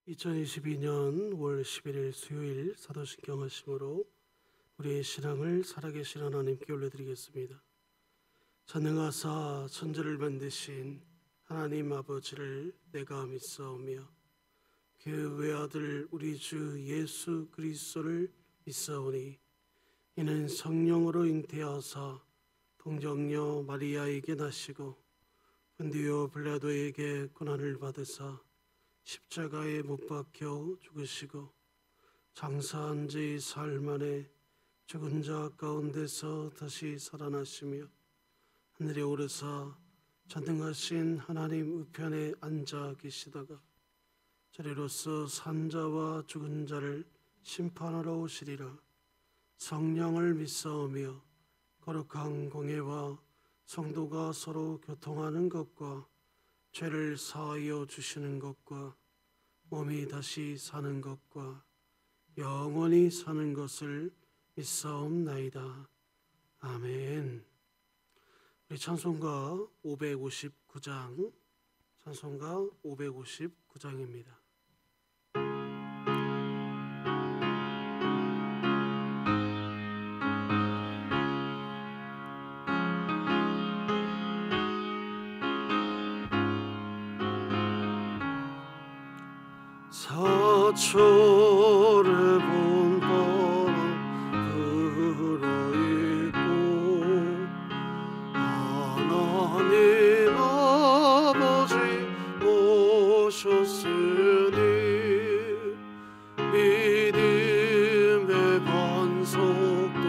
2022년 5월 11일 수요일 사도신경 하심으로 우리의 신앙을 살아계신 하나님께 올려드리겠습니다. 전능하사 천지를 만드신 하나님 아버지를 내가 믿사오며 그 외아들 우리 주 예수 그리스도를 믿사오니 이는 성령으로 잉태하사 동정녀 마리아에게 나시고 본디오 빌라도에게 고난을 받으사 십자가에 못 박혀 죽으시고 장사한 지 사흘 만에 죽은 자 가운데서 다시 살아나시며 하늘에 오르사 전능하신 하나님 우편에 앉아 계시다가 저리로서 산 자와 죽은 자를 심판하러 오시리라. 성령을 믿사오며 거룩한 공예와 성도가 서로 교통하는 것과 죄를 사하여 주시는 것과 몸이 다시 사는 것과 영원히 사는 것을 믿사옵나이다. 아멘. 우리 찬송가 559장, 찬송가 559장입니다. 사철의 봄바람 불어있고 하나님 아버지 오셨으니 믿음의 반석도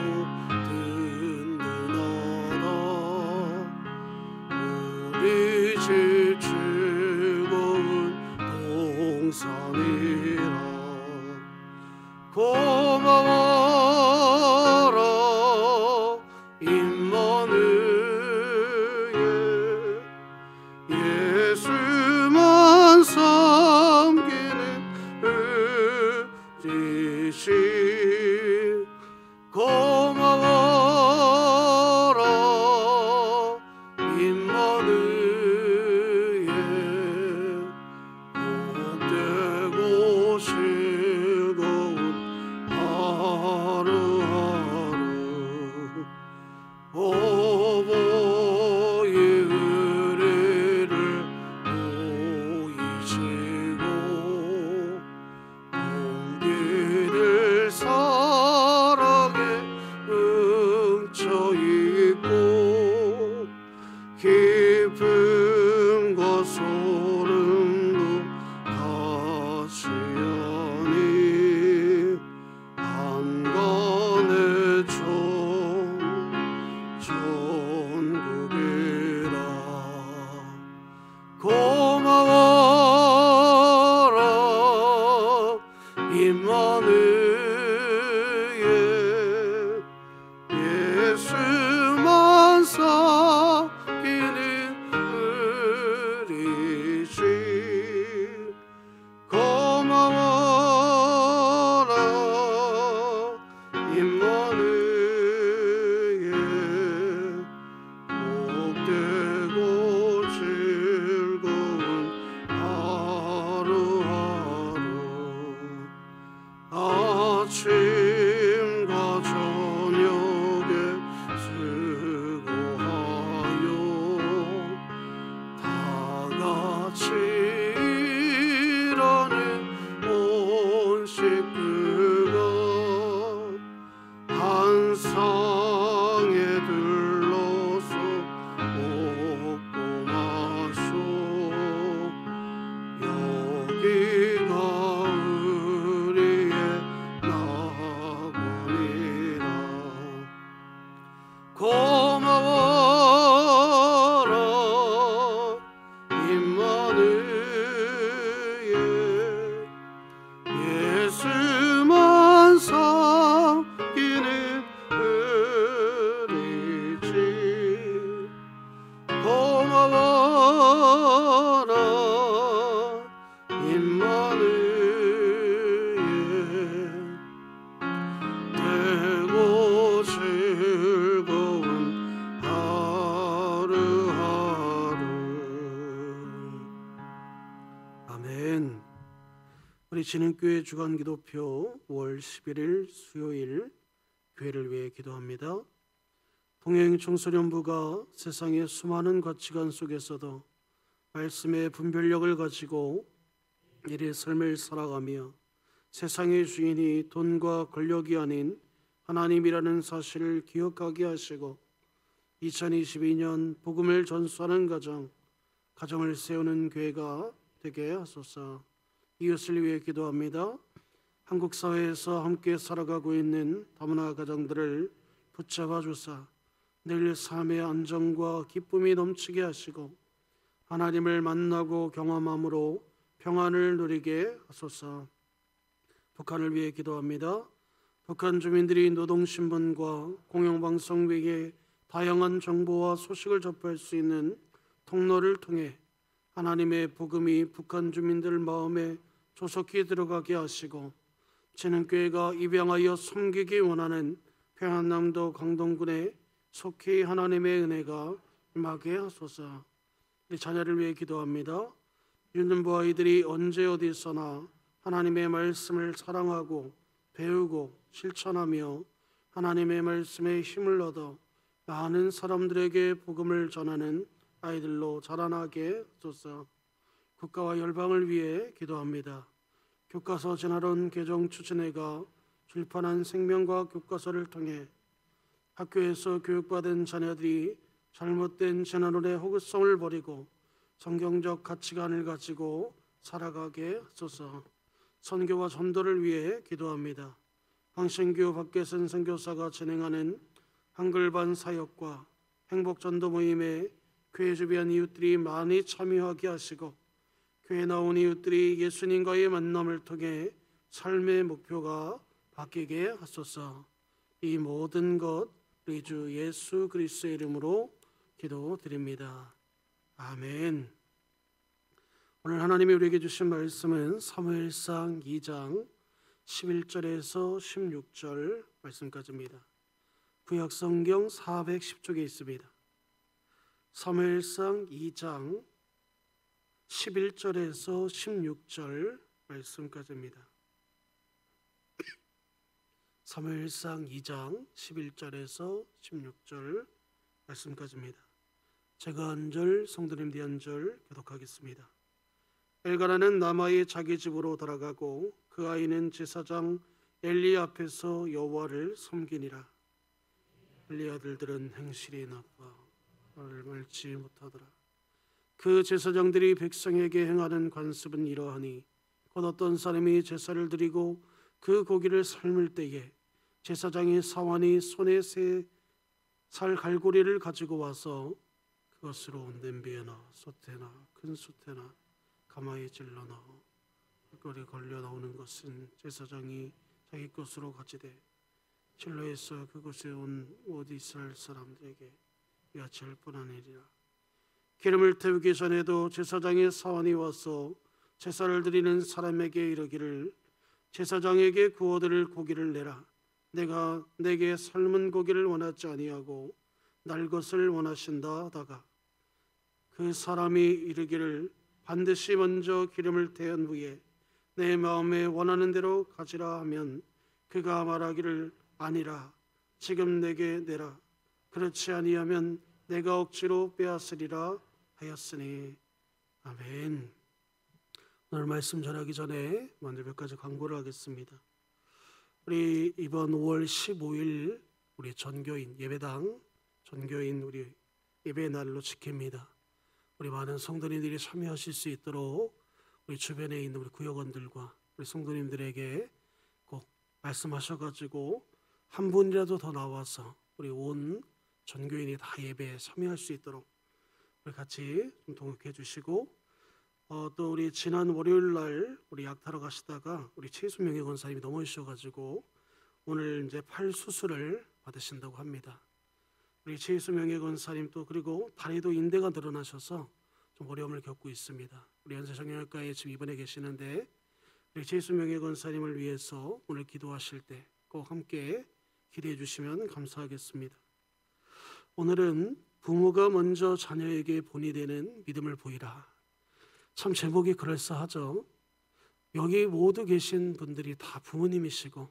든든하다. 우리 집 즐거운 동산이라. 고마워라 임마누엘, 예수만 섬기는 의지시. 고마워라 임마누엘, 복되고 즐거운 하나님 우리 진흥교회 주간기도표 5월 11일 수요일 교회를 위해 기도합니다. 동행청소년부가 세상의 수많은 가치관 속에서도 말씀의 분별력을 가지고 이래 삶을 살아가며 세상의 주인이 돈과 권력이 아닌 하나님이라는 사실을 기억하게 하시고 2022년 복음을 전수하는 가정을 세우는 교회가 되게 하소서. 이웃을 위해 기도합니다. 한국 사회에서 함께 살아가고 있는 다문화 가정들을 붙잡아 주사 늘 삶의 안정과 기쁨이 넘치게 하시고 하나님을 만나고 경험함으로 평안을 누리게 하소서. 북한을 위해 기도합니다. 북한 주민들이 노동신문과 공영방송 외에 다양한 정보와 소식을 접할 수 있는 통로를 통해 하나님의 복음이 북한 주민들 마음에 조속히 들어가게 하시고 진흥교회가 입양하여 섬기기 원하는 평안남도 강동군에 속히 하나님의 은혜가 임하게 하소서. 우리 자녀를 위해 기도합니다. 유년부 아이들이 언제 어디서나 하나님의 말씀을 사랑하고 배우고 실천하며 하나님의 말씀에 힘을 얻어 많은 사람들에게 복음을 전하는 아이들로 자라나게 하소서. 국가와 열방을 위해 기도합니다. 교과서 진화론 개정 추진회가 출판한 생명과학 교과서를 통해 학교에서 교육받은 자녀들이 잘못된 진화론의 허구성을 버리고 성경적 가치관을 가지고 살아가게 하소서. 선교와 전도를 위해 기도합니다. 황신규 박계선 선교사가 진행하는 한글반 사역과 행복전도 모임에 교회 주변 이웃들이 많이 참여하게 하시고 교회 나온 이웃들이 예수님과의 만남을 통해 삶의 목표가 바뀌게 하소서. 이 모든 것 우리 주 예수 그리스도의 이름으로 기도드립니다. 아멘. 오늘 하나님이 우리에게 주신 말씀은 사무엘상 2장 11절에서 16절 말씀까지입니다. 구약성경 410쪽에 있습니다. 사무엘상 2장 11절에서 16절 말씀까지입니다. 사무엘상 2장 11절에서 16절 말씀까지입니다. 제가 한 절, 성도님들이 한 절 교독하겠습니다. 엘가나는 남아의 자기 집으로 돌아가고 그 아이는 제사장 엘리 앞에서 여호와를 섬기니라. 엘리 아들들은 행실이 나빠 말을 말지 못하더라. 그 제사장들이 백성에게 행하는 관습은 이러하니 곧 어떤 사람이 제사를 드리고 그 고기를 삶을 때에 제사장이 사환이 손에 세 살 갈고리를 가지고 와서 그것으로 냄비에 넣어 솥에나 큰 솥에나 가마에 질러 넣어 흙걸에 걸려 나오는 것은 제사장이 자기 것으로 가지되 실로에서 그곳에 온 온 이스라엘 사람들에게 이같이 할 뿐 아니리라. 기름을 태우기 전에도 제사장의 사환이 와서 제사를 드리는 사람에게 이르기를 제사장에게 구워드릴 고기를 내라. 내가 내게 삶은 고기를 원하지 아니하고 날 것을 원하신다 하다가 그 사람이 이르기를 반드시 먼저 기름을 태운 후에 내 마음에 원하는 대로 가지라 하면 그가 말하기를 아니라 지금 내게 내라. 그렇지 아니하면 내가 억지로 빼앗으리라 하였으니. 아멘. 오늘 말씀 전하기 전에 먼저 몇 가지 광고를 하겠습니다. 우리 이번 5월 15일 우리 전교인 예배당 전교인 우리 예배 날로 지킵니다. 우리 많은 성도님들이 참여하실 수 있도록 우리 주변에 있는 우리 구역원들과 우리 성도님들에게 꼭 말씀하셔가지고 한 분이라도 더 나와서 우리 온 전교인이 다 예배에 참여할 수 있도록 우리 같이 좀 동역해 주시고 또 우리 지난 월요일 날 우리 약타러 가시다가 우리 최수 명예 권사님이 넘어지셔가지고 오늘 이제 팔 수술을 받으신다고 합니다. 우리 최수 명예 권사님 또 그리고 다리도 인대가 늘어나셔서 좀 어려움을 겪고 있습니다. 우리 연세정형외과에 지금 입원해 계시는데 우리 최수 명예 권사님을 위해서 오늘 기도하실 때 꼭 함께 기도해 주시면 감사하겠습니다. 오늘은 부모가 먼저 자녀에게 본이 되는 믿음을 보이라. 참 제목이 그럴싸하죠. 여기 모두 계신 분들이 다 부모님이시고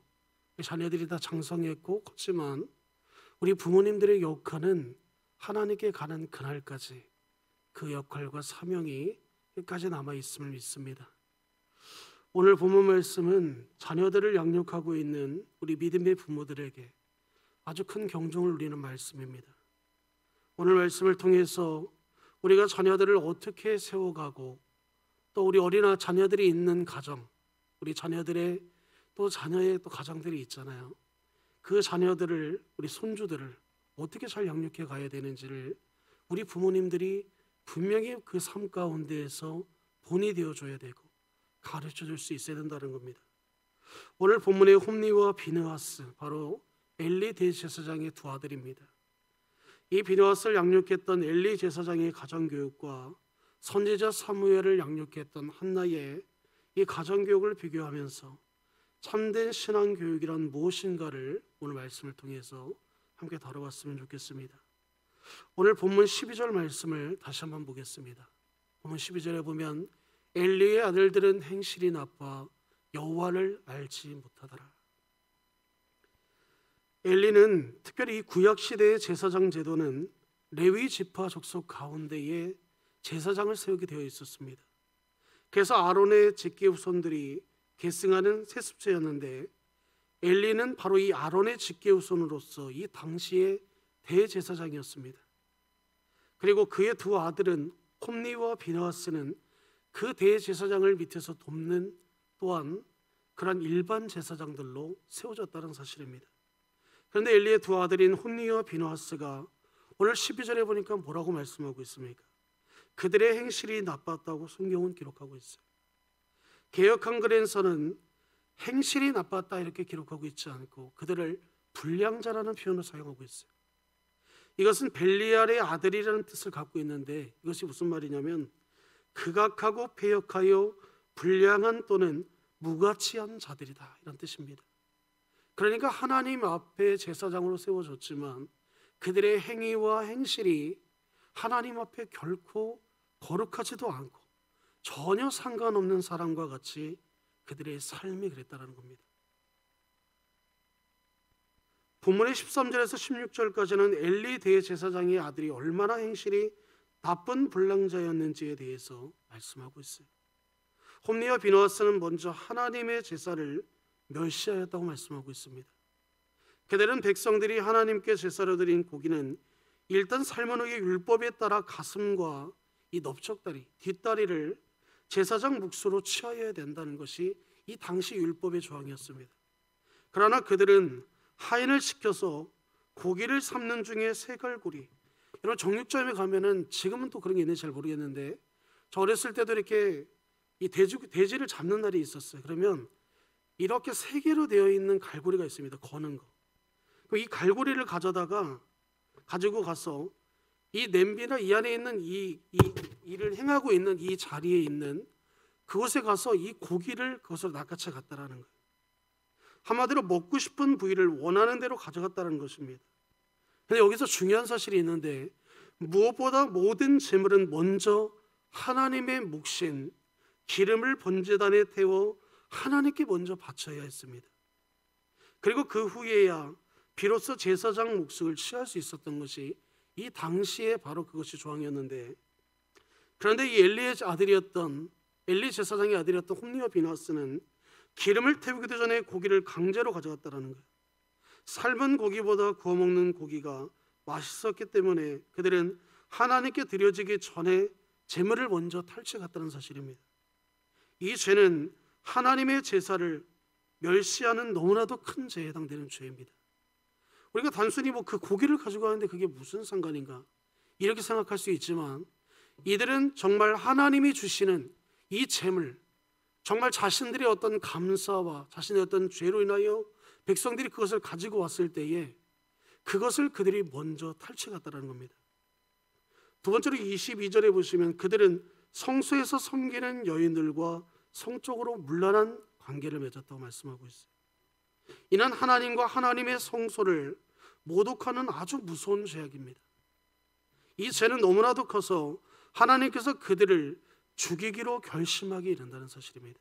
자녀들이 다 장성했고 컸지만 우리 부모님들의 역할은 하나님께 가는 그날까지 그 역할과 사명이 끝까지 남아있음을 믿습니다. 오늘 본문 말씀은 자녀들을 양육하고 있는 우리 믿음의 부모들에게 아주 큰 경종을 울리는 말씀입니다. 오늘 말씀을 통해서 우리가 자녀들을 어떻게 세워가고 또 우리 어린아 자녀들이 있는 가정, 우리 자녀들의 또 자녀의 또 가정들이 있잖아요. 그 자녀들을, 우리 손주들을 어떻게 잘 양육해 가야 되는지를 우리 부모님들이 분명히 그 삶 가운데에서 본이 되어줘야 되고 가르쳐 줄 수 있어야 된다는 겁니다. 오늘 본문의 홈리와 비느하스, 바로 엘리 대제사장의 두 아들입니다. 이 비느하스를 양육했던 엘리 제사장의 가정교육과 선지자 사무엘을 양육했던 한나의 이 가정교육을 비교하면서 참된 신앙교육이란 무엇인가를 오늘 말씀을 통해서 함께 다뤄봤으면 좋겠습니다. 오늘 본문 12절 말씀을 다시 한번 보겠습니다. 본문 12절에 보면 엘리의 아들들은 행실이 나빠 여호와를 알지 못하더라. 엘리는 특별히 이 구약시대의 제사장 제도는 레위 지파 족속 가운데에 제사장을 세우게 되어 있었습니다. 그래서 아론의 직계 후손들이 계승하는 세습제였는데 엘리는 바로 이 아론의 직계 후손으로서 이 당시의 대제사장이었습니다. 그리고 그의 두 아들은 홈리와 비느하스는 그 대제사장을 밑에서 돕는 또한 그런 일반 제사장들로 세워졌다는 사실입니다. 그런데 엘리의 두 아들인 홈리와 비느하스가 오늘 12절에 보니까 뭐라고 말씀하고 있습니까? 그들의 행실이 나빴다고 성경은 기록하고 있어요. 개역 한글에서는 행실이 나빴다 이렇게 기록하고 있지 않고 그들을 불량자라는 표현을 사용하고 있어요. 이것은 벨리알의 아들이라는 뜻을 갖고 있는데 이것이 무슨 말이냐면 극악하고 패역하여 불량한 또는 무가치한 자들이다 이런 뜻입니다. 그러니까 하나님 앞에 제사장으로 세워졌지만 그들의 행위와 행실이 하나님 앞에 결코 거룩하지도 않고 전혀 상관없는 사람과 같이 그들의 삶이 그랬다는 겁니다. 본문의 13절에서 16절까지는 엘리 대제사장의 아들이 얼마나 행실이 나쁜 불량자였는지에 대해서 말씀하고 있어요. 홈리와 비느하스는 먼저 하나님의 제사를 멸시하였다고 말씀하고 있습니다. 그들은 백성들이 하나님께 제사로 드린 고기는 일단 삶은 후에 율법에 따라 가슴과 이 넓적다리, 뒷다리를 제사장 묵수로 취하여야 된다는 것이 이 당시 율법의 조항이었습니다. 그러나 그들은 하인을 시켜서 고기를 삶는 중에 세갈고리, 이런 정육점에 가면은 지금은 또 그런 게 있는지 잘 모르겠는데 저 어렸을 때도 이렇게 이 돼지를 잡는 날이 있었어요. 그러면 이렇게 세 개로 되어 있는 갈고리가 있습니다. 거는 거. 이 갈고리를 가지고 가서 이 냄비나 이 안에 있는 이 일을 행하고 있는 이 자리에 있는 그곳에 가서 이 고기를 그것으로 낚아채 갔다라는 거예요. 한마디로 먹고 싶은 부위를 원하는 대로 가져갔다는 것입니다. 근데 여기서 중요한 사실이 있는데 무엇보다 모든 제물은 먼저 하나님의 몫인 기름을 번제단에 태워 하나님께 먼저 바쳐야 했습니다. 그리고 그 후에야 비로소 제사장 몫을 취할 수 있었던 것이 이 당시에 바로 그것이 조항이었는데, 그런데 이 엘리 제사장의 아들이었던 홈리와 비느하스는 기름을 태우기도 전에 고기를 강제로 가져갔다는 거예요. 삶은 고기보다 구워 먹는 고기가 맛있었기 때문에 그들은 하나님께 드려지기 전에 제물을 먼저 탈취했다는 사실입니다. 이 죄는 하나님의 제사를 멸시하는 너무나도 큰 죄에 해당되는 죄입니다. 우리가 단순히 그 고기를 가지고 가는데 그게 무슨 상관인가 이렇게 생각할 수 있지만 이들은 정말 하나님이 주시는 이 제물, 정말 자신들의 어떤 감사와 자신의 어떤 죄로 인하여 백성들이 그것을 가지고 왔을 때에 그것을 그들이 먼저 탈취했다는 겁니다. 두 번째로 22절에 보시면 그들은 성소에서 섬기는 여인들과 성적으로 문란한 관계를 맺었다고 말씀하고 있어요. 이는 하나님과 하나님의 성소를 모독하는 아주 무서운 죄악입니다. 이 죄는 너무나도 커서 하나님께서 그들을 죽이기로 결심하게 이른다는 사실입니다.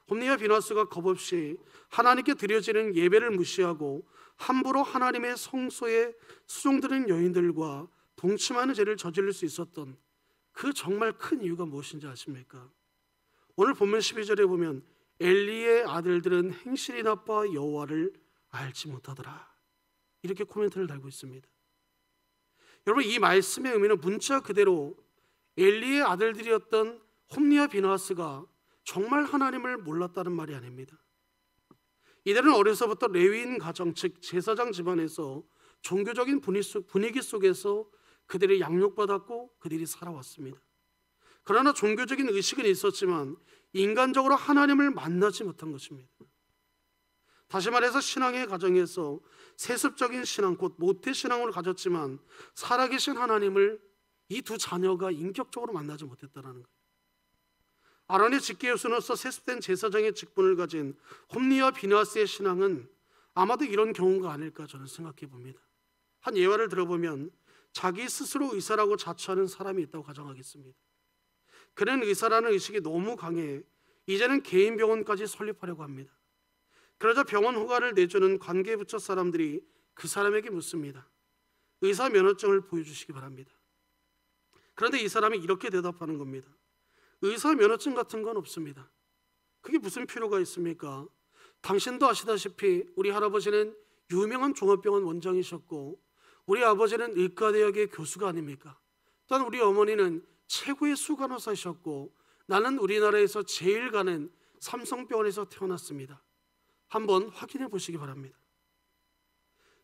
홈리와 비나스가 겁없이 하나님께 드려지는 예배를 무시하고 함부로 하나님의 성소에 수종드는 여인들과 동침하는 죄를 저지를 수 있었던 그 정말 큰 이유가 무엇인지 아십니까? 오늘 본문 12절에 보면 엘리의 아들들은 행실이 나빠 여호와를 알지 못하더라, 이렇게 코멘트를 달고 있습니다. 여러분, 이 말씀의 의미는 문자 그대로 엘리의 아들들이었던 홈리와 비나스가 정말 하나님을 몰랐다는 말이 아닙니다. 이들은 어려서부터 레위인 가정, 즉 제사장 집안에서 종교적인 분위기 속에서 그들이 양육받았고 그들이 살아왔습니다. 그러나 종교적인 의식은 있었지만 인간적으로 하나님을 만나지 못한 것입니다. 다시 말해서 신앙의 과정에서 세습적인 신앙, 곧 모태신앙을 가졌지만 살아계신 하나님을 이 두 자녀가 인격적으로 만나지 못했다는 거예요. 아론의 직계유수로서 세습된 제사장의 직분을 가진 홈리와 비나스의 신앙은 아마도 이런 경우가 아닐까 저는 생각해 봅니다. 한 예화를 들어보면 자기 스스로 의사라고 자처하는 사람이 있다고 가정하겠습니다. 그는 의사라는 의식이 너무 강해 이제는 개인 병원까지 설립하려고 합니다. 그러자 병원 허가를 내주는 관계부처 사람들이 그 사람에게 묻습니다. 의사 면허증을 보여주시기 바랍니다. 그런데 이 사람이 이렇게 대답하는 겁니다. 의사 면허증 같은 건 없습니다. 그게 무슨 필요가 있습니까? 당신도 아시다시피 우리 할아버지는 유명한 종합병원 원장이셨고 우리 아버지는 의과대학의 교수가 아닙니까? 또한 우리 어머니는 최고의 수간호사이셨고 나는 우리나라에서 제일 가는 삼성병원에서 태어났습니다. 한번 확인해 보시기 바랍니다.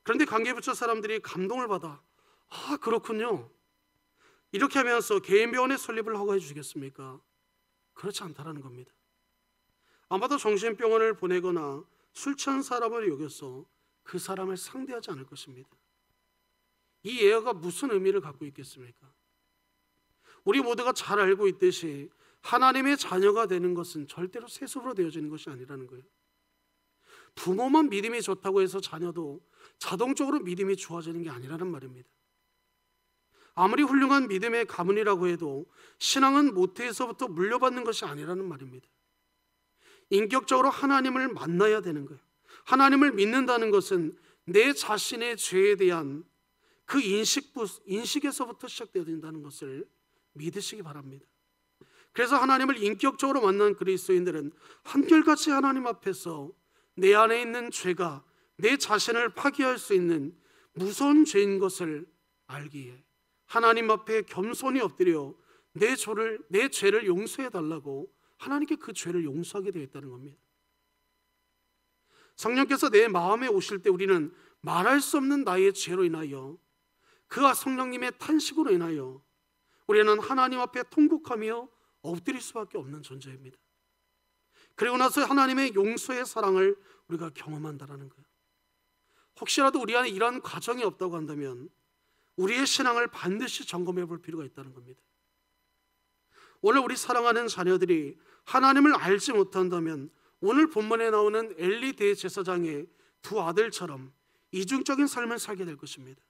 그런데 관계부처 사람들이 감동을 받아 그렇군요, 이렇게 하면서 개인 병원의 설립을 허가해 주시겠습니까? 그렇지 않다라는 겁니다. 아마도 정신병원을 보내거나 술 취한 사람을 여겨서 그 사람을 상대하지 않을 것입니다. 이 예화가 무슨 의미를 갖고 있겠습니까? 우리 모두가 잘 알고 있듯이 하나님의 자녀가 되는 것은 절대로 세습으로 되어지는 것이 아니라는 거예요. 부모만 믿음이 좋다고 해서 자녀도 자동적으로 믿음이 좋아지는 게 아니라는 말입니다. 아무리 훌륭한 믿음의 가문이라고 해도 신앙은 모태에서부터 물려받는 것이 아니라는 말입니다. 인격적으로 하나님을 만나야 되는 거예요. 하나님을 믿는다는 것은 내 자신의 죄에 대한 그 인식에서부터 시작되어야 된다는 것을 믿으시기 바랍니다. 그래서 하나님을 인격적으로 만난 그리스도인들은 한결같이 하나님 앞에서 내 안에 있는 죄가 내 자신을 파괴할 수 있는 무서운 죄인 것을 알기에 하나님 앞에 겸손히 엎드려 내 죄를 용서해 달라고 하나님께 그 죄를 용서하게 되어 있다는 겁니다. 성령께서 내 마음에 오실 때 우리는 말할 수 없는 나의 죄로 인하여 그 성령님의 탄식으로 인하여 우리는 하나님 앞에 통곡하며 엎드릴 수밖에 없는 존재입니다. 그리고 나서 하나님의 용서의 사랑을 우리가 경험한다는 거예요. 혹시라도 우리 안에 이러한 과정이 없다고 한다면 우리의 신앙을 반드시 점검해 볼 필요가 있다는 겁니다. 오늘 우리 사랑하는 자녀들이 하나님을 알지 못한다면 오늘 본문에 나오는 엘리 대제사장의 두 아들처럼 이중적인 삶을 살게 될 것입니다.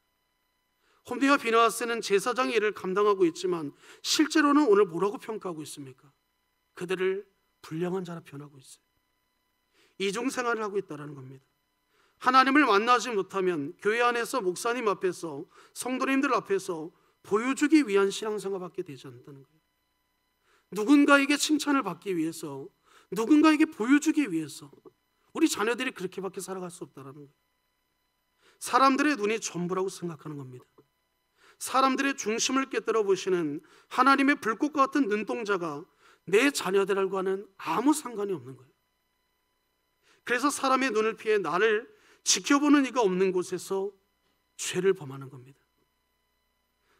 홈리와 비나스는 제사장의 일을 감당하고 있지만 실제로는 오늘 뭐라고 평가하고 있습니까? 그들을 불량한 자라 표현하고 있어요. 이중생활을 하고 있다는 겁니다. 하나님을 만나지 못하면 교회 안에서 목사님 앞에서 성도님들 앞에서 보여주기 위한 신앙생활밖에 되지 않는다는 거예요. 누군가에게 칭찬을 받기 위해서, 누군가에게 보여주기 위해서 우리 자녀들이 그렇게밖에 살아갈 수 없다는 거예요. 사람들의 눈이 전부라고 생각하는 겁니다. 사람들의 중심을 깨뜨려 보시는 하나님의 불꽃 같은 눈동자가 내 자녀들과는 아무 상관이 없는 거예요. 그래서 사람의 눈을 피해 나를 지켜보는 이가 없는 곳에서 죄를 범하는 겁니다.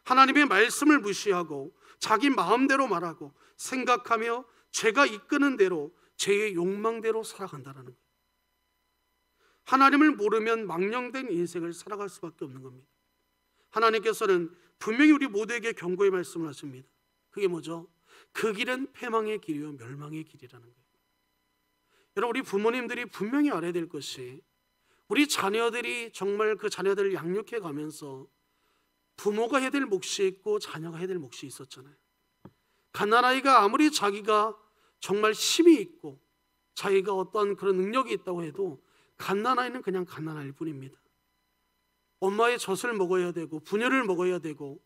하나님의 말씀을 무시하고 자기 마음대로 말하고 생각하며 죄가 이끄는 대로 죄의 욕망대로 살아간다는 거예요. 하나님을 모르면 망령된 인생을 살아갈 수밖에 없는 겁니다. 하나님께서는 분명히 우리 모두에게 경고의 말씀을 하십니다. 그게 뭐죠? 그 길은 패망의 길이요 멸망의 길이라는 거예요. 여러분, 우리 부모님들이 분명히 알아야 될 것이 우리 자녀들이 정말 그 자녀들을 양육해 가면서 부모가 해야 될 몫이 있고 자녀가 해야 될 몫이 있었잖아요. 갓난아이가 아무리 자기가 정말 힘이 있고 자기가 어떠한 그런 능력이 있다고 해도 갓난아이는 그냥 갓난아이일 뿐입니다. 엄마의 젖을 먹어야 되고 분유를 먹어야 되고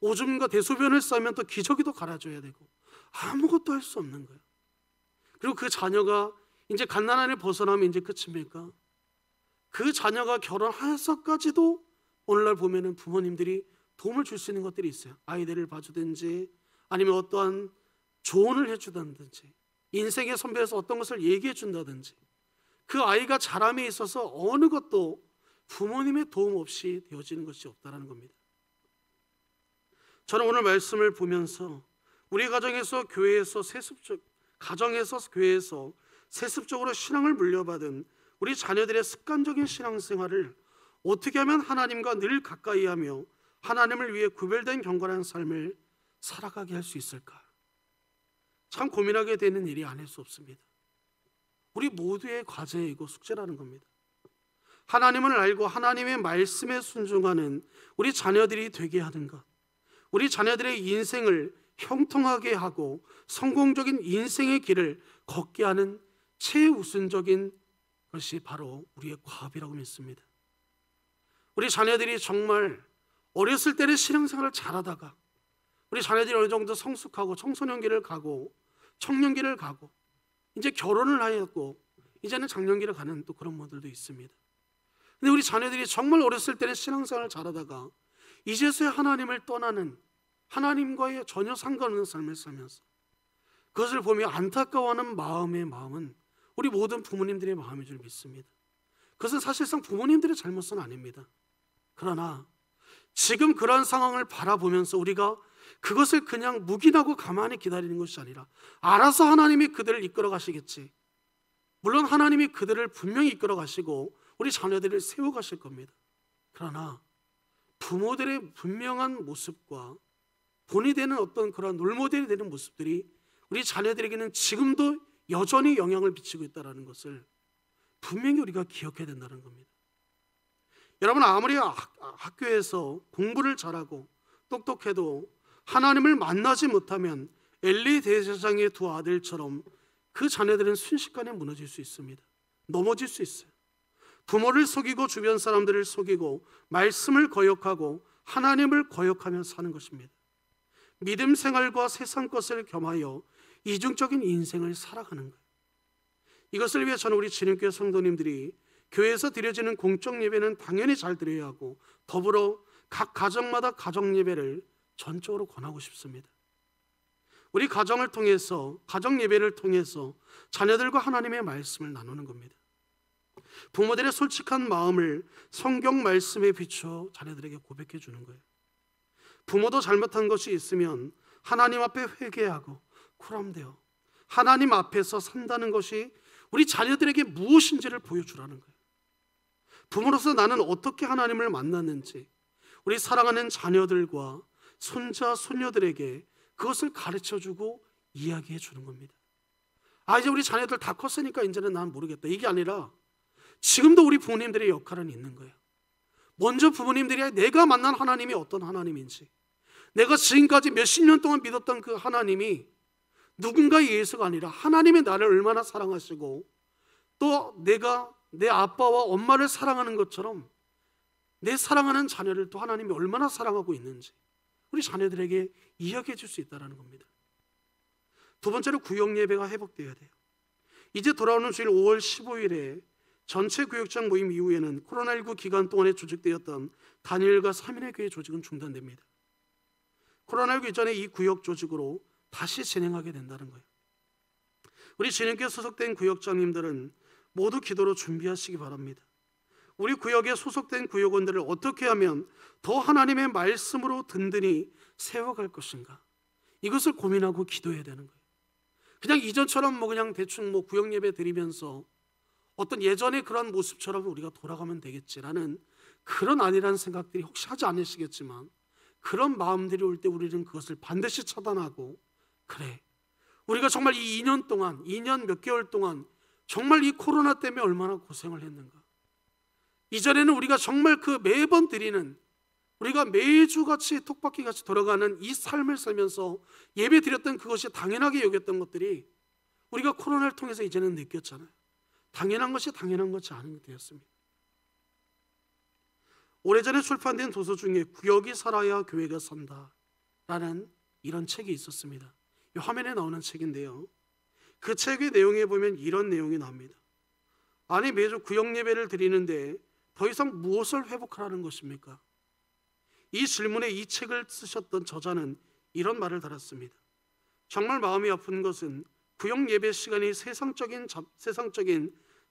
오줌과 대소변을 싸면 또 기저귀도 갈아줘야 되고 아무것도 할 수 없는 거예요. 그리고 그 자녀가 이제 갓난아이를 벗어나면 이제 끝입니까? 그 자녀가 결혼해서까지도 오늘날 보면은 부모님들이 도움을 줄 수 있는 것들이 있어요. 아이들을 봐주든지 아니면 어떠한 조언을 해주든지 인생의 선배에서 어떤 것을 얘기해 준다든지 그 아이가 자람에 있어서 어느 것도 부모님의 도움 없이 되어지는 것이 없다는 겁니다. 저는 오늘 말씀을 보면서 우리 가정에서 교회에서 세습적으로 신앙을 물려받은 우리 자녀들의 습관적인 신앙생활을 어떻게 하면 하나님과 늘 가까이하며 하나님을 위해 구별된 경건한 삶을 살아가게 할 수 있을까? 참 고민하게 되는 일이 아닐 수 없습니다. 우리 모두의 과제이고 숙제라는 겁니다. 하나님을 알고 하나님의 말씀에 순종하는 우리 자녀들이 되게 하는 것, 우리 자녀들의 인생을 형통하게 하고 성공적인 인생의 길을 걷게 하는 최우선적인 것이 바로 우리의 과업이라고 믿습니다. 우리 자녀들이 정말 어렸을 때는 신앙생활을 잘하다가 우리 자녀들이 어느 정도 성숙하고 청소년기를 가고 청년기를 가고 이제 결혼을 하였고 이제는 장년기를 가는 또 그런 분들도 있습니다. 근데 우리 자녀들이 정말 어렸을 때는 신앙생활을 잘하다가 이제서야 하나님을 떠나는 하나님과의 전혀 상관없는 삶을 살면서 그것을 보며 안타까워하는 마음은 우리 모든 부모님들의 마음인 줄 믿습니다. 그것은 사실상 부모님들의 잘못은 아닙니다. 그러나 지금 그런 상황을 바라보면서 우리가 그것을 그냥 묵인하고 가만히 기다리는 것이 아니라 알아서 하나님이 그들을 이끌어 가시겠지. 물론 하나님이 그들을 분명히 이끌어 가시고 우리 자녀들을 세워 가실 겁니다. 그러나 부모들의 분명한 모습과 본이 되는 어떤 그런 롤모델이 되는 모습들이 우리 자녀들에게는 지금도 여전히 영향을 미치고 있다는 것을 분명히 우리가 기억해야 된다는 겁니다. 여러분, 아무리 학교에서 공부를 잘하고 똑똑해도 하나님을 만나지 못하면 엘리 대제사장의 두 아들처럼 그 자녀들은 순식간에 무너질 수 있습니다. 넘어질 수 있어요. 부모를 속이고 주변 사람들을 속이고 말씀을 거역하고 하나님을 거역하며 사는 것입니다. 믿음 생활과 세상 것을 겸하여 이중적인 인생을 살아가는 거예요. 이것을 위해 저는 우리 진흥교회 성도님들이 교회에서 드려지는 공적 예배는 당연히 잘 드려야 하고 더불어 각 가정마다 가정 예배를 전적으로 권하고 싶습니다. 우리 가정을 통해서 가정 예배를 통해서 자녀들과 하나님의 말씀을 나누는 겁니다. 부모들의 솔직한 마음을 성경 말씀에 비추어 자녀들에게 고백해 주는 거예요. 부모도 잘못한 것이 있으면 하나님 앞에 회개하고 쿨함되어 하나님 앞에서 산다는 것이 우리 자녀들에게 무엇인지를 보여주라는 거예요. 부모로서 나는 어떻게 하나님을 만났는지 우리 사랑하는 자녀들과 손자, 손녀들에게 그것을 가르쳐주고 이야기해 주는 겁니다. 이제 우리 자녀들 다 컸으니까 이제는 난 모르겠다, 이게 아니라 지금도 우리 부모님들의 역할은 있는 거예요. 먼저 부모님들이 내가 만난 하나님이 어떤 하나님인지, 내가 지금까지 몇십 년 동안 믿었던 그 하나님이 누군가의 예수가 아니라 하나님이 나를 얼마나 사랑하시고 또 내가 내 아빠와 엄마를 사랑하는 것처럼 내 사랑하는 자녀를 또 하나님이 얼마나 사랑하고 있는지 우리 자녀들에게 이야기해 줄 수 있다는 겁니다. 두 번째로 구역 예배가 회복되어야 돼요. 이제 돌아오는 주일 5월 15일에 전체 구역장 모임 이후에는 코로나19 기간 동안에 조직되었던 다니엘과 3인의 교회 조직은 중단됩니다. 코로나19 이전에 이 구역 조직으로 다시 진행하게 된다는 거예요. 우리 진흥교회 소속된 구역장님들은 모두 기도로 준비하시기 바랍니다. 우리 구역에 소속된 구역원들을 어떻게 하면 더 하나님의 말씀으로 든든히 세워갈 것인가, 이것을 고민하고 기도해야 되는 거예요. 그냥 이전처럼 그냥 대충 구역 예배 드리면서 어떤 예전의 그런 모습처럼 우리가 돌아가면 되겠지라는 그런 아니라는 생각들이 혹시 하지 않으시겠지만 그런 마음들이 올 때 우리는 그것을 반드시 차단하고, 그래, 우리가 정말 이 2년 동안, 2년 몇 개월 동안 정말 이 코로나 때문에 얼마나 고생을 했는가. 이전에는 우리가 정말 그 매번 드리는, 우리가 매주같이 톡바퀴같이 돌아가는 이 삶을 살면서 예배 드렸던 그것이 당연하게 여겼던 것들이 우리가 코로나를 통해서 이제는 느꼈잖아요. 당연한 것이 당연한 것이 아닌 것 되었습니다. 오래전에 출판된 도서 중에 구역이 살아야 교회가 산다 라는 이런 책이 있었습니다. 이 화면에 나오는 책인데요, 그 책의 내용에 보면 이런 내용이 나옵니다. 아니, 매주 구역 예배를 드리는데 더 이상 무엇을 회복하라는 것입니까? 이 질문에 이 책을 쓰셨던 저자는 이런 말을 달았습니다. 정말 마음이 아픈 것은 구역 예배 시간이 세상적인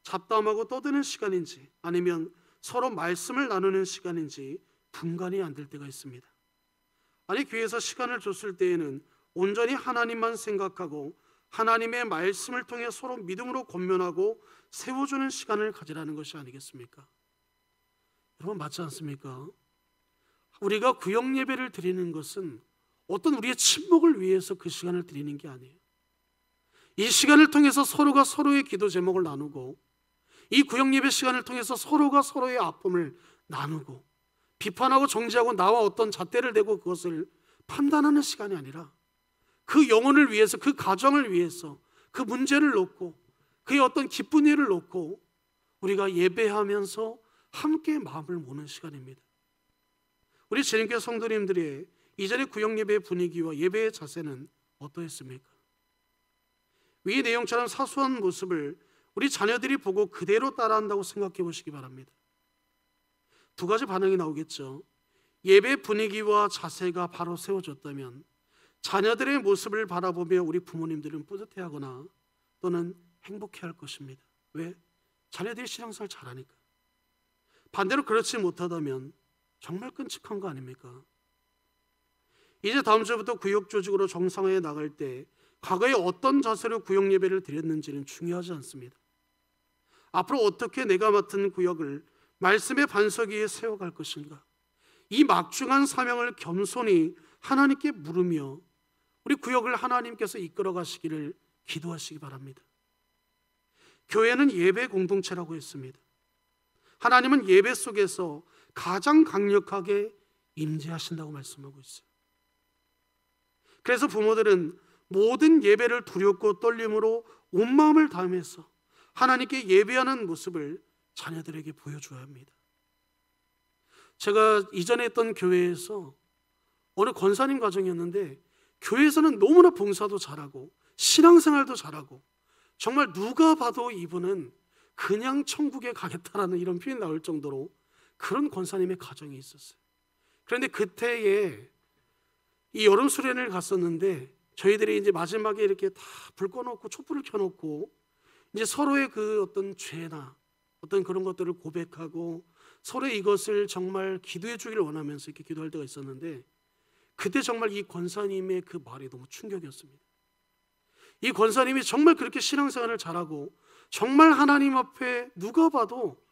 잡담하고 떠드는 시간인지 아니면 서로 말씀을 나누는 시간인지 분간이 안 될 때가 있습니다. 아니, 교회에서 시간을 줬을 때에는 온전히 하나님만 생각하고 하나님의 말씀을 통해 서로 믿음으로 권면하고 세워주는 시간을 가지라는 것이 아니겠습니까? 여러분, 맞지 않습니까? 우리가 구역 예배를 드리는 것은 어떤 우리의 친목을 위해서 그 시간을 드리는 게 아니에요. 이 시간을 통해서 서로가 서로의 기도 제목을 나누고, 이 구역 예배 시간을 통해서 서로가 서로의 아픔을 나누고, 비판하고 정죄하고 나와 어떤 잣대를 대고 그것을 판단하는 시간이 아니라 그 영혼을 위해서, 그 가정을 위해서, 그 문제를 놓고, 그의 어떤 기쁜 일을 놓고 우리가 예배하면서 함께 마음을 모는 시간입니다. 우리 재림교회 성도님들의 이전의 구역 예배의 분위기와 예배의 자세는 어떠했습니까? 위 내용처럼 사소한 모습을 우리 자녀들이 보고 그대로 따라한다고 생각해 보시기 바랍니다. 두 가지 반응이 나오겠죠. 예배 분위기와 자세가 바로 세워졌다면 자녀들의 모습을 바라보며 우리 부모님들은 뿌듯해하거나 또는 행복해할 것입니다. 왜? 자녀들이 신앙생활 잘하니까. 반대로 그렇지 못하다면 정말 끔찍한 거 아닙니까? 이제 다음 주부터 구역 조직으로 정상화해 나갈 때 과거에 어떤 자세로 구역 예배를 드렸는지는 중요하지 않습니다. 앞으로 어떻게 내가 맡은 구역을 말씀의 반석 위에 세워갈 것인가, 이 막중한 사명을 겸손히 하나님께 물으며 우리 구역을 하나님께서 이끌어 가시기를 기도하시기 바랍니다. 교회는 예배 공동체라고 했습니다. 하나님은 예배 속에서 가장 강력하게 임재하신다고 말씀하고 있어요. 그래서 부모들은 모든 예배를 두렵고 떨림으로 온 마음을 다하면서 하나님께 예배하는 모습을 자녀들에게 보여줘야 합니다. 제가 이전에 했던 교회에서 어느 권사님 가정이었는데, 교회에서는 너무나 봉사도 잘하고 신앙생활도 잘하고 정말 누가 봐도 이분은 그냥 천국에 가겠다라는 이런 표현이 나올 정도로 그런 권사님의 가정이 있었어요. 그런데 그때에 이 여름 수련회를 갔었는데, 저희들이 이제 마지막에 이렇게 다 불 꺼놓고 촛불을 켜놓고 이제 서로의 그 어떤 죄나 어떤 그런 것들을 고백하고 서로 이것을 정말 기도해 주기를 원하면서 이렇게 기도할 때가 있었는데, 그때 정말 이 권사님의 그 말이 너무 충격이었습니다. 이 권사님이 정말 그렇게 신앙생활을 잘하고 정말 하나님 앞에 누가 봐도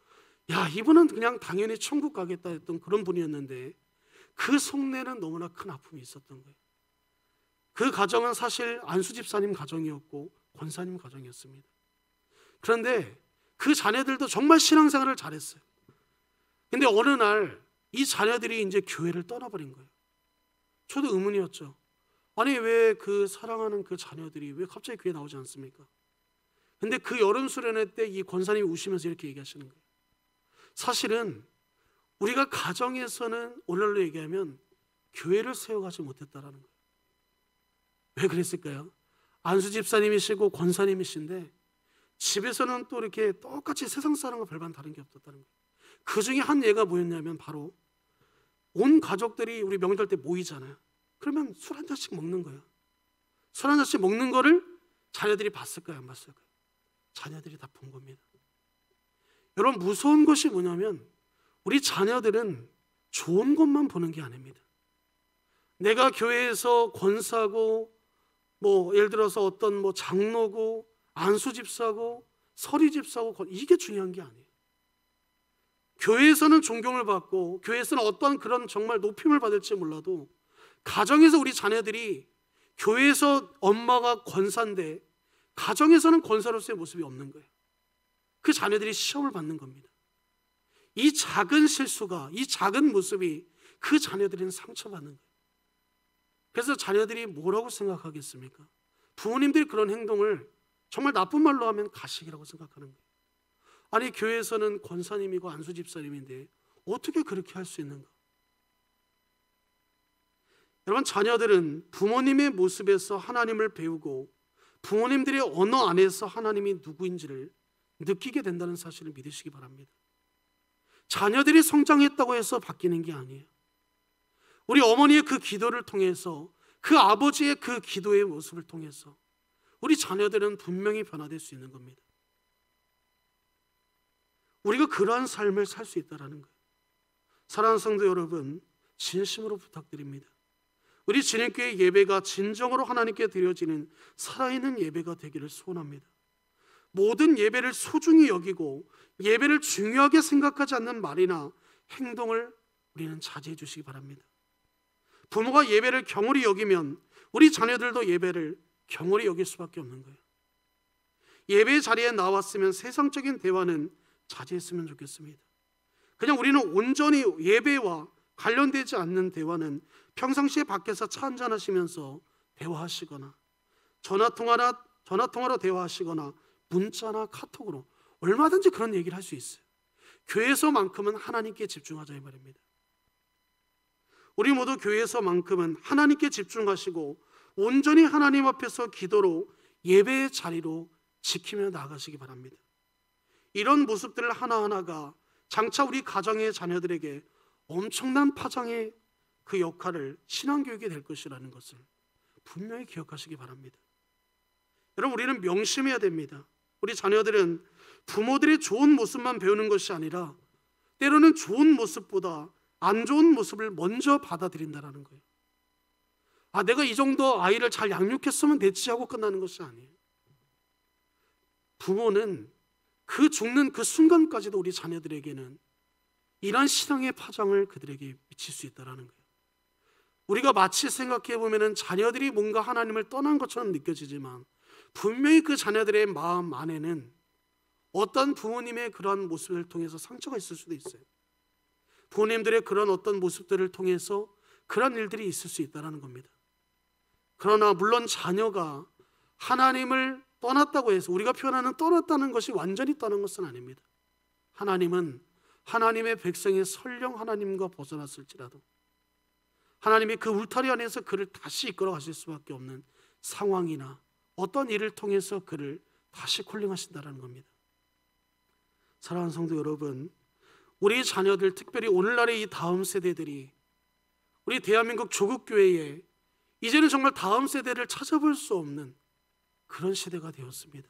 야, 이분은 그냥 당연히 천국 가겠다 했던 그런 분이었는데, 그 속내는 너무나 큰 아픔이 있었던 거예요. 그 가정은 사실 안수 집사님 가정이었고 권사님 가정이었습니다. 그런데 그 자녀들도 정말 신앙생활을 잘했어요. 근데 어느 날 이 자녀들이 이제 교회를 떠나버린 거예요. 저도 의문이었죠. 아니, 왜 그 사랑하는 그 자녀들이 왜 갑자기 교회 나오지 않습니까? 근데 그 여름 수련회 때 이 권사님이 우시면서 이렇게 얘기하시는 거예요. 사실은 우리가 가정에서는 오늘날로 얘기하면 교회를 세워가지 못했다라는 거예요. 왜 그랬을까요? 안수 집사님이시고 권사님이신데 집에서는 또 이렇게 똑같이 세상 사람과 별반 다른 게 없었다는 거예요. 그 중에 한 예가 뭐였냐면 바로 온 가족들이 우리 명절 때 모이잖아요. 그러면 술 한 잔씩 먹는 거예요. 술 한 잔씩 먹는 거를 자녀들이 봤을까요? 안 봤을까요? 자녀들이 다 본 겁니다. 여러분, 무서운 것이 뭐냐면 우리 자녀들은 좋은 것만 보는 게 아닙니다. 내가 교회에서 권사고 예를 들어서 어떤 장로고 안수집사고 서리집사고 이게 중요한 게 아니에요. 교회에서는 존경을 받고 교회에서는 어떠한 그런 정말 높임을 받을지 몰라도 가정에서 우리 자녀들이 교회에서 엄마가 권사인데 가정에서는 권사로서의 모습이 없는 거예요. 그 자녀들이 시험을 받는 겁니다. 이 작은 실수가, 이 작은 모습이 그 자녀들은 상처받는 거예요. 그래서 자녀들이 뭐라고 생각하겠습니까? 부모님들이 그런 행동을 정말 나쁜 말로 하면 가식이라고 생각하는 거예요. 아니, 교회에서는 권사님이고 안수 집사님인데 어떻게 그렇게 할 수 있는가? 여러분, 자녀들은 부모님의 모습에서 하나님을 배우고 부모님들의 언어 안에서 하나님이 누구인지를 느끼게 된다는 사실을 믿으시기 바랍니다. 자녀들이 성장했다고 해서 바뀌는 게 아니에요. 우리 어머니의 그 기도를 통해서, 그 아버지의 그 기도의 모습을 통해서 우리 자녀들은 분명히 변화될 수 있는 겁니다. 우리가 그러한 삶을 살 수 있다는 거예요. 사랑하는 성도 여러분, 진심으로 부탁드립니다. 우리 진행교회 예배가 진정으로 하나님께 드려지는 살아있는 예배가 되기를 소원합니다. 모든 예배를 소중히 여기고 예배를 중요하게 생각하지 않는 말이나 행동을 우리는 자제해 주시기 바랍니다. 부모가 예배를 경홀히 여기면 우리 자녀들도 예배를 경홀히 여길 수밖에 없는 거예요. 예배 자리에 나왔으면 세상적인 대화는 자제했으면 좋겠습니다. 그냥 우리는 온전히 예배와 관련되지 않는 대화는 평상시에 밖에서 차 한잔 하시면서 대화하시거나 전화통화로 대화하시거나 문자나 카톡으로 얼마든지 그런 얘기를 할 수 있어요. 교회에서만큼은 하나님께 집중하자 이 말입니다. 우리 모두 교회에서만큼은 하나님께 집중하시고 온전히 하나님 앞에서 기도로 예배의 자리로 지키며 나아가시기 바랍니다. 이런 모습들 하나하나가 장차 우리 가정의 자녀들에게 엄청난 파장의 그 역할을 신앙교육이 될 것이라는 것을 분명히 기억하시기 바랍니다. 여러분, 우리는 명심해야 됩니다. 우리 자녀들은 부모들의 좋은 모습만 배우는 것이 아니라 때로는 좋은 모습보다 안 좋은 모습을 먼저 받아들인다는 거예요. 내가 이 정도 아이를 잘 양육했으면 됐지 하고 끝나는 것이 아니에요. 부모는 그 죽는 그 순간까지도 우리 자녀들에게는 이런 신앙의 파장을 그들에게 미칠 수 있다는 거예요. 우리가 마치 생각해 보면 자녀들이 뭔가 하나님을 떠난 것처럼 느껴지지만 분명히 그 자녀들의 마음 안에는 어떤 부모님의 그러한 모습을 통해서 상처가 있을 수도 있어요. 부모님들의 그런 어떤 모습들을 통해서 그런 일들이 있을 수 있다는 겁니다. 그러나 물론 자녀가 하나님을 떠났다고 해서 우리가 표현하는 떠났다는 것이 완전히 떠난 것은 아닙니다. 하나님은 하나님의 백성이 설령 하나님과 벗어났을지라도 하나님이 그 울타리 안에서 그를 다시 이끌어 가실 수밖에 없는 상황이나 어떤 일을 통해서 그를 다시 콜링하신다는 겁니다. 사랑하는 성도 여러분, 우리 자녀들, 특별히 오늘날의 이 다음 세대들이 우리 대한민국 조국교회에 이제는 정말 다음 세대를 찾아볼 수 없는 그런 시대가 되었습니다.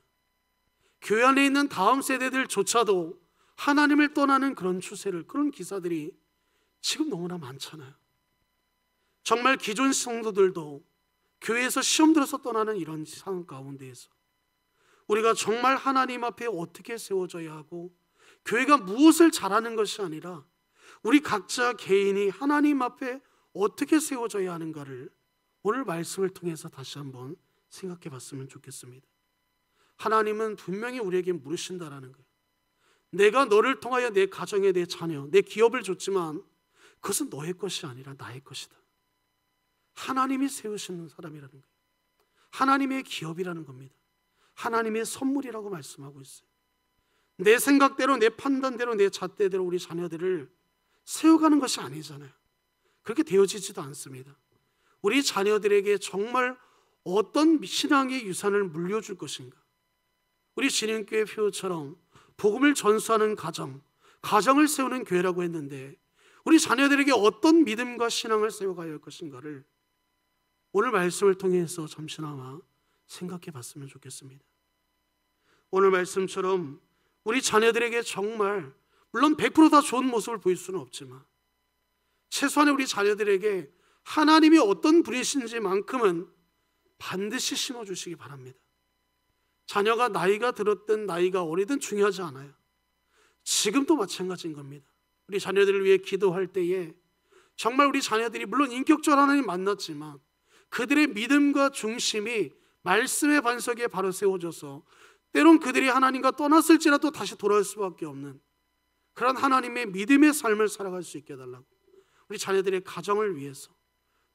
교회 안에 있는 다음 세대들조차도 하나님을 떠나는 그런 추세를, 그런 기사들이 지금 너무나 많잖아요. 정말 기존 성도들도 교회에서 시험 들어서 떠나는 이런 상황 가운데에서 우리가 정말 하나님 앞에 어떻게 세워져야 하고 교회가 무엇을 잘하는 것이 아니라 우리 각자 개인이 하나님 앞에 어떻게 세워져야 하는가를 오늘 말씀을 통해서 다시 한번 생각해 봤으면 좋겠습니다. 하나님은 분명히 우리에게 물으신다라는 거예요. 내가 너를 통하여 내 가정에, 내 자녀, 내 기업을 줬지만 그것은 너의 것이 아니라 나의 것이다. 하나님이 세우시는 사람이라는 거예요. 하나님의 기업이라는 겁니다. 하나님의 선물이라고 말씀하고 있어요. 내 생각대로, 내 판단대로, 내 잣대대로 우리 자녀들을 세워가는 것이 아니잖아요. 그렇게 되어지지도 않습니다. 우리 자녀들에게 정말 어떤 신앙의 유산을 물려줄 것인가? 우리 진행교회 표처럼 복음을 전수하는 가정을 세우는 교회라고 했는데 우리 자녀들에게 어떤 믿음과 신앙을 세워가야 할 것인가를 오늘 말씀을 통해서 잠시나마 생각해 봤으면 좋겠습니다. 오늘 말씀처럼 우리 자녀들에게 정말 물론 100% 다 좋은 모습을 보일 수는 없지만 최소한의 우리 자녀들에게 하나님이 어떤 분이신지만큼은 반드시 심어주시기 바랍니다. 자녀가 나이가 들었든 나이가 어리든 중요하지 않아요. 지금도 마찬가지인 겁니다. 우리 자녀들을 위해 기도할 때에 정말 우리 자녀들이 물론 인격적으로 하나님 만났지만 그들의 믿음과 중심이 말씀의 반석에 바로 세워져서 때론 그들이 하나님과 떠났을지라도 다시 돌아올 수밖에 없는 그런 하나님의 믿음의 삶을 살아갈 수 있게 해달라고 우리 자녀들의 가정을 위해서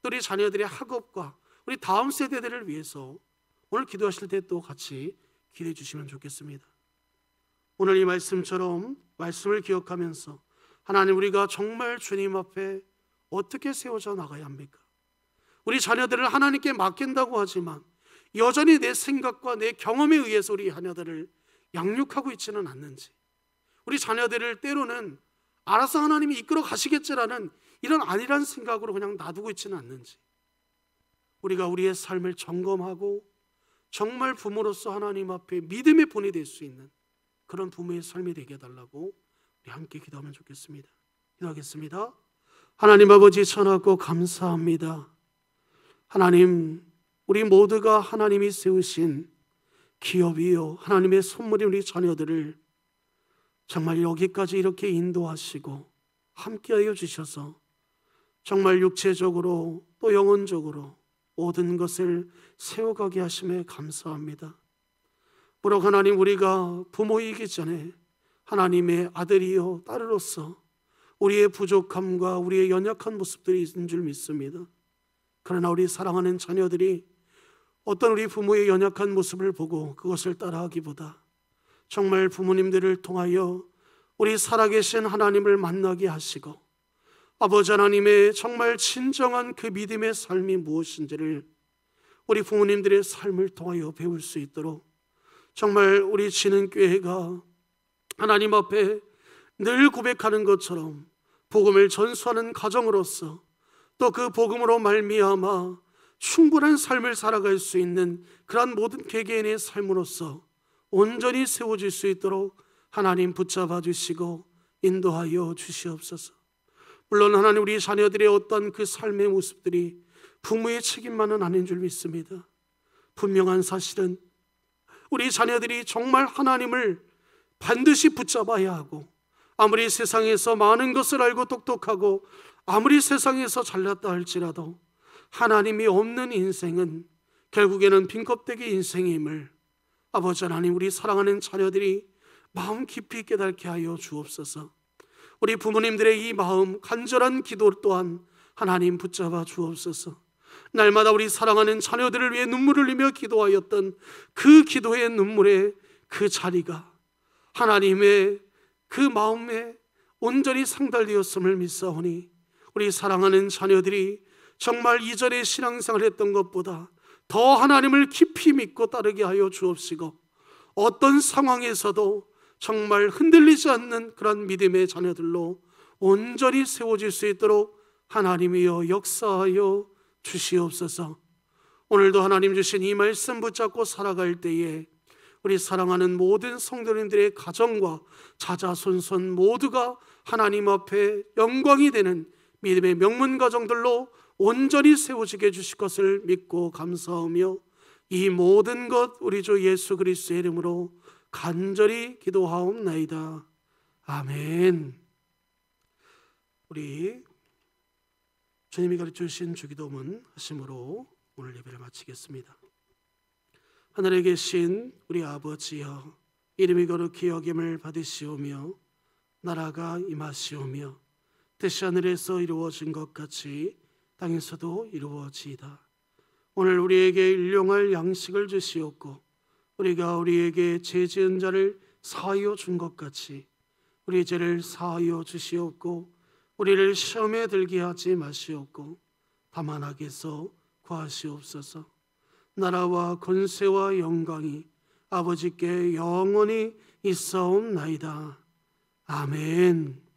또 우리 자녀들의 학업과 우리 다음 세대들을 위해서 오늘 기도하실 때 또 같이 기대해 주시면 좋겠습니다. 오늘 이 말씀처럼 말씀을 기억하면서 하나님, 우리가 정말 주님 앞에 어떻게 세워져 나가야 합니까? 우리 자녀들을 하나님께 맡긴다고 하지만 여전히 내 생각과 내 경험에 의해서 우리 자녀들을 양육하고 있지는 않는지, 우리 자녀들을 때로는 알아서 하나님이 이끌어 가시겠지라는 이런 안일한 생각으로 그냥 놔두고 있지는 않는지, 우리가 우리의 삶을 점검하고 정말 부모로서 하나님 앞에 믿음의 본이 될 수 있는 그런 부모의 삶이 되게 해달라고 우리 함께 기도하면 좋겠습니다. 기도하겠습니다. 하나님 아버지, 천하고 감사합니다. 하나님, 우리 모두가 하나님이 세우신 기업이요 하나님의 선물인 우리 자녀들을 정말 여기까지 이렇게 인도하시고 함께하여 주셔서 정말 육체적으로 또 영혼적으로 모든 것을 세워가게 하심에 감사합니다. 무릇 하나님, 우리가 부모이기 전에 하나님의 아들이요 딸으로서 우리의 부족함과 우리의 연약한 모습들이 있는 줄 믿습니다. 그러나 우리 사랑하는 자녀들이 어떤 우리 부모의 연약한 모습을 보고 그것을 따라하기보다 정말 부모님들을 통하여 우리 살아계신 하나님을 만나게 하시고 아버지 하나님의 정말 진정한 그 믿음의 삶이 무엇인지를 우리 부모님들의 삶을 통하여 배울 수 있도록 정말 우리 진흥교회가 하나님 앞에 늘 고백하는 것처럼 복음을 전수하는 가정으로서 또 그 복음으로 말미암아 충분한 삶을 살아갈 수 있는 그러한 모든 개개인의 삶으로서 온전히 세워질 수 있도록 하나님 붙잡아 주시고 인도하여 주시옵소서. 물론 하나님, 우리 자녀들의 어떤 그 삶의 모습들이 부모의 책임만은 아닌 줄 믿습니다. 분명한 사실은 우리 자녀들이 정말 하나님을 반드시 붙잡아야 하고, 아무리 세상에서 많은 것을 알고 똑똑하고 아무리 세상에서 잘났다 할지라도 하나님이 없는 인생은 결국에는 빈껍데기 인생임을 아버지 하나님, 우리 사랑하는 자녀들이 마음 깊이 깨닫게 하여 주옵소서. 우리 부모님들의 이 마음, 간절한 기도 또한 하나님 붙잡아 주옵소서. 날마다 우리 사랑하는 자녀들을 위해 눈물을 흘리며 기도하였던 그 기도의 눈물의 그 자리가 하나님의 그 마음에 온전히 상달되었음을 믿사오니 우리 사랑하는 자녀들이 정말 이전에 신앙생활을 했던 것보다 더 하나님을 깊이 믿고 따르게 하여 주옵시고, 어떤 상황에서도 정말 흔들리지 않는 그런 믿음의 자녀들로 온전히 세워질 수 있도록 하나님이여 역사하여 주시옵소서. 오늘도 하나님 주신 이 말씀 붙잡고 살아갈 때에 우리 사랑하는 모든 성도님들의 가정과 자자손손 모두가 하나님 앞에 영광이 되는 믿음의 명문 가정들로 온전히 세워지게 해주실 것을 믿고 감사하며 이 모든 것 우리 주 예수 그리스도의 이름으로 간절히 기도하옵나이다. 아멘. 우리 주님이 가르쳐주신 주기도문 하심으로 오늘 예배를 마치겠습니다. 하늘에 계신 우리 아버지여, 이름이 거룩히 여김을 받으시오며 나라가 임하시오며 뜻이 하늘에서 이루어진 것 같이 땅에서도 이루어지이다. 오늘 우리에게 일용할 양식을 주시옵고 우리가 우리에게 죄 지은 자를 사하여 준 것 같이 우리 죄를 사하여 주시옵고 우리를 시험에 들게 하지 마시옵고 다만 악에서 구하시옵소서. 나라와 권세와 영광이 아버지께 영원히 있사옵나이다. 아멘.